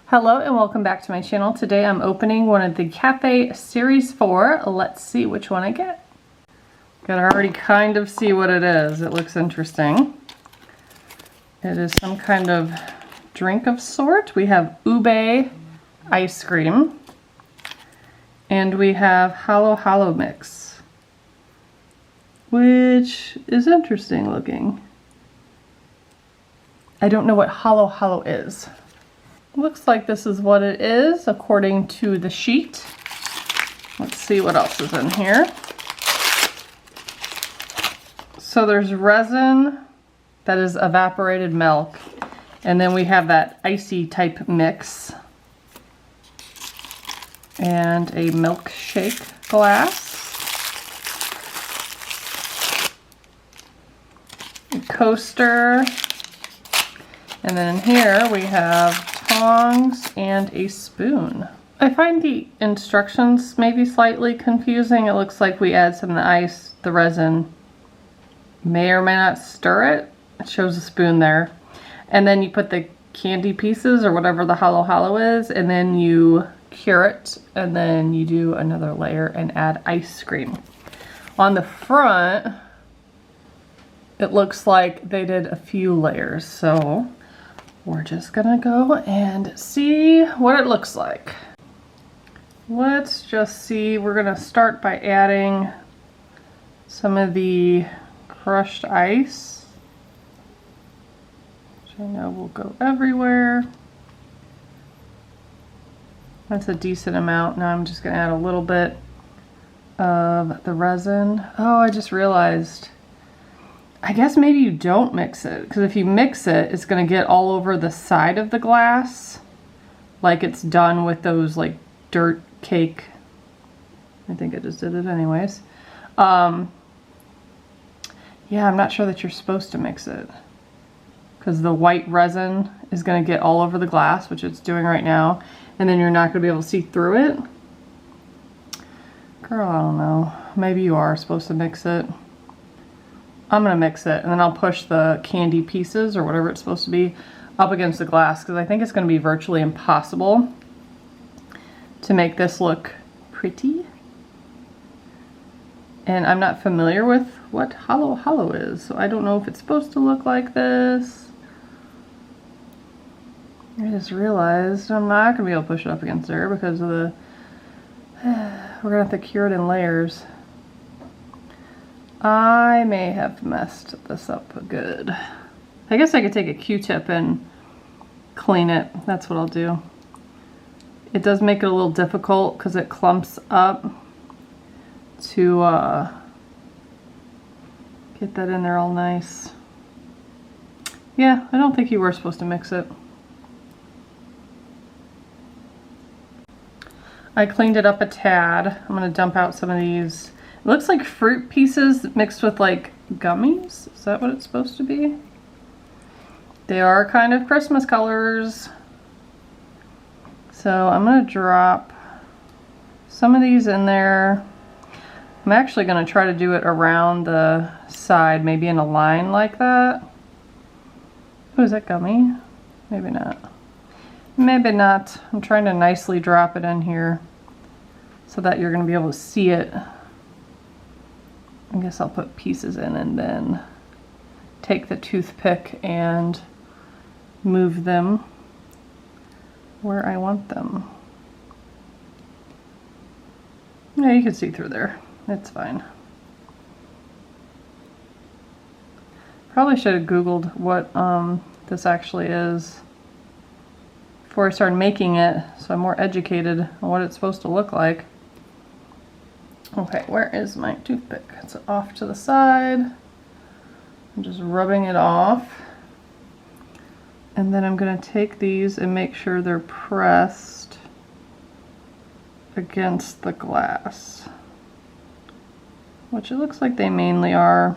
Hello and welcome back to my channel. Today I'm opening one of the Cafe Series 4. Let's see which one I get. Can already kind of see what it is. It looks interesting. It is some kind of drink of sort. We have ube ice cream and we have Halo mix, which is interesting looking. I don't know what Halo is. Looks like this is what it is according to the sheet. Let's see what else is in here. So there's resin that is evaporated milk, and then we have that icy type mix and a milkshake glass, a coaster, and then in here we have tongs and a spoon. I find the instructions maybe slightly confusing. It looks like we add some of the ice, the resin, may or may not stir it. It shows a spoon there. And then you put the candy pieces or whatever the Halo is, and then you cure it, and then you do another layer and add ice cream. On the front, it looks like they did a few layers, so we're just gonna go and see what it looks like. Let's just see. We're gonna start by adding some of the crushed ice, which I know will go everywhere. That's a decent amount. Now I'm just gonna add a little bit of the resin. Oh, I just realized, I guess maybe you don't mix it, because if you mix it, it's going to get all over the side of the glass, like it's done with those like dirt cake. I think I just did it anyways. Yeah, I'm not sure that you're supposed to mix it, because the white resin is going to get all over the glass, which it's doing right now, and then you're not going to be able to see through it. Girl, I don't know. Maybe you are supposed to mix it. I'm gonna mix it, and then I'll push the candy pieces or whatever it's supposed to be up against the glass, because I think it's gonna be virtually impossible to make this look pretty. And I'm not familiar with what Halo is, so I don't know if it's supposed to look like this. I just realized I'm not gonna be able to push it up against there because of the we're gonna have to cure it in layers. I may have messed this up good. I guess I could take a Q-tip and clean it. That's what I'll do. It does make it a little difficult because it clumps up to get that in there all nice. Yeah, I don't think you were supposed to mix it. I cleaned it up a tad. I'm going to dump out some of these. It looks like fruit pieces mixed with like gummies. Is that what it's supposed to be? They are kind of Christmas colors. So I'm going to drop some of these in there. I'm actually going to try to do it around the side, maybe in a line like that. Oh, is that gummy? Maybe not. Maybe not. I'm trying to nicely drop it in here so that you're going to be able to see it. I guess I'll put pieces in and then take the toothpick and move them where I want them. Yeah, you can see through there. It's fine. Probably should have Googled what this actually is before I started making it, so I'm more educated on what it's supposed to look like. Okay, where is my toothpick? It's off to the side. I'm just rubbing it off. And then I'm going to take these and make sure they're pressed against the glass, which it looks like they mainly are.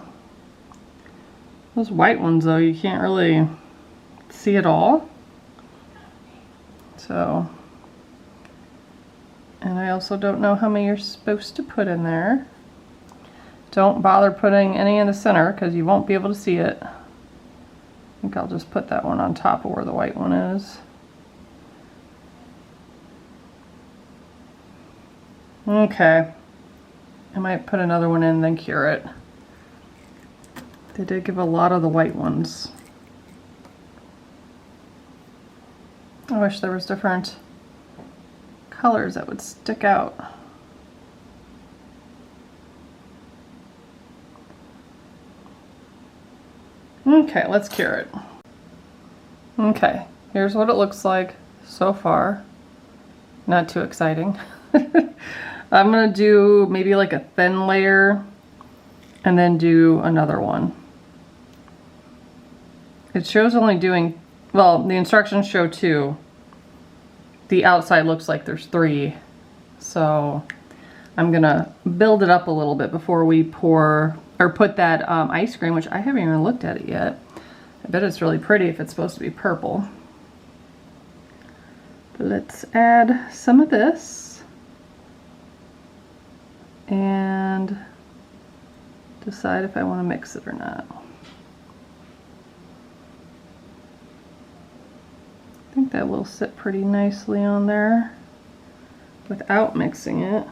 Those white ones though, you can't really see it all. So, and I also don't know how many you're supposed to put in there. Don't bother putting any in the center because you won't be able to see it. I think I'll just put that one on top of where the white one is. Okay. I might put another one in and then cure it. They did give a lot of the white ones. I wish there was different colors that would stick out. Okay, let's cure it. Okay, here's what it looks like so far. Not too exciting. I'm gonna do maybe like a thin layer and then do another one. It shows only doing, well, the instructions show 2. The outside looks like there's 3. So I'm gonna build it up a little bit before we pour or put that ice cream, which I haven't even looked at it yet. I bet it's really pretty if it's supposed to be purple. But let's add some of this and decide if I want to mix it or not. I think that will sit pretty nicely on there without mixing it.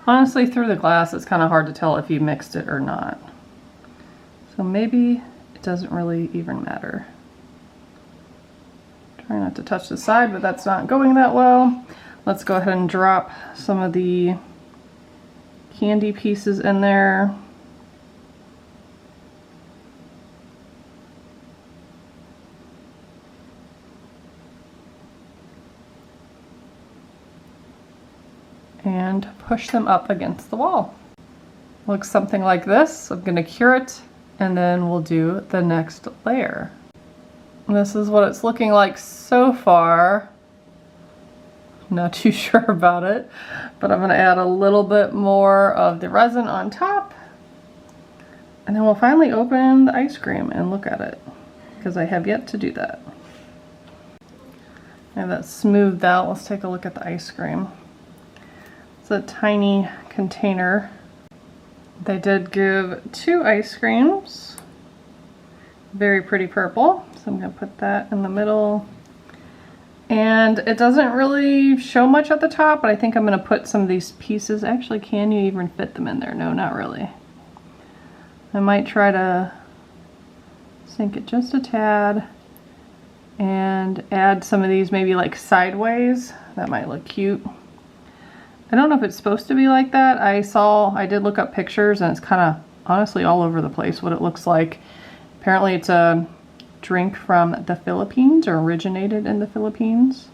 Honestly, through the glass, it's kind of hard to tell if you mixed it or not. So maybe it doesn't really even matter. Try not to touch the side, but that's not going that well. Let's go ahead and drop some of the candy pieces in there. And push them up against the wall. Looks something like this. I'm gonna cure it and then we'll do the next layer. And this is what it's looking like so far. Not too sure about it, but I'm gonna add a little bit more of the resin on top. And then we'll finally open the ice cream and look at it, because I have yet to do that. I have that smoothed out. Let's take a look at the ice cream. It's a tiny container. They did give 2 ice creams. Very pretty purple. So I'm gonna put that in the middle. And it doesn't really show much at the top, but I think I'm gonna put some of these pieces. Actually, can you even fit them in there? No, not really. I might try to sink it just a tad and add some of these maybe like sideways. That might look cute. I don't know if it's supposed to be like that. I did look up pictures and it's kind of honestly all over the place what it looks like. Apparently it's a drink from the Philippines or originated in the Philippines.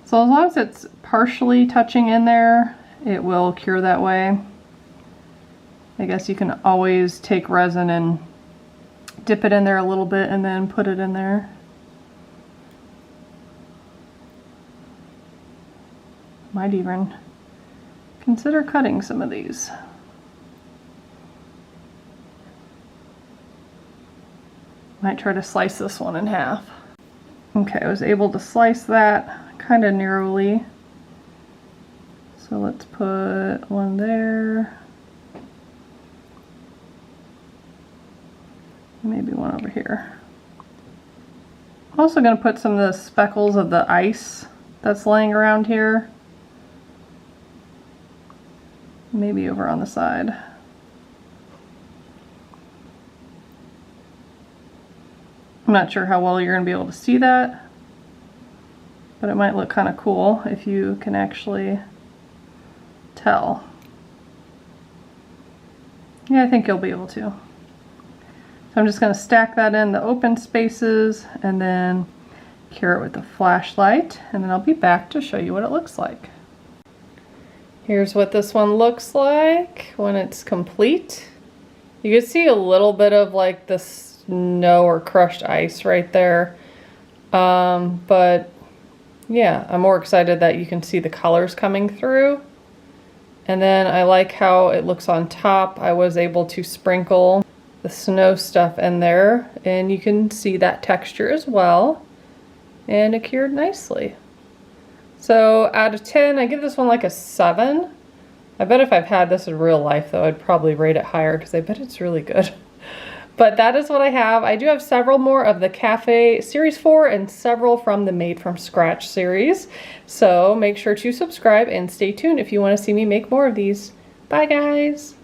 So as long as it's partially touching in there, it will cure that way. I guess you can always take resin and dip it in there a little bit and then put it in there. Might even consider cutting some of these. Might try to slice this one in half. Okay, I was able to slice that kind of narrowly. So let's put one there. Maybe one over here. I'm also going to put some of the speckles of the ice that's laying around here. Maybe over on the side. I'm not sure how well you're going to be able to see that, but it might look kind of cool if you can actually tell. Yeah, I think you'll be able to. So I'm just going to stack that in the open spaces and then cure it with a flashlight, and then I'll be back to show you what it looks like. Here's what this one looks like when it's complete. You can see a little bit of like the snow or crushed ice right there. But yeah, I'm more excited that you can see the colors coming through. And then I like how it looks on top. I was able to sprinkle the snow stuff in there and you can see that texture as well. And it cured nicely. So out of 10, I give this one like a 7. I bet if I've had this in real life though, I'd probably rate it higher because I bet it's really good. But that is what I have. I do have several more of the Cafe Series 4 and several from the Made from Scratch series. So make sure to subscribe and stay tuned if you want to see me make more of these. Bye guys!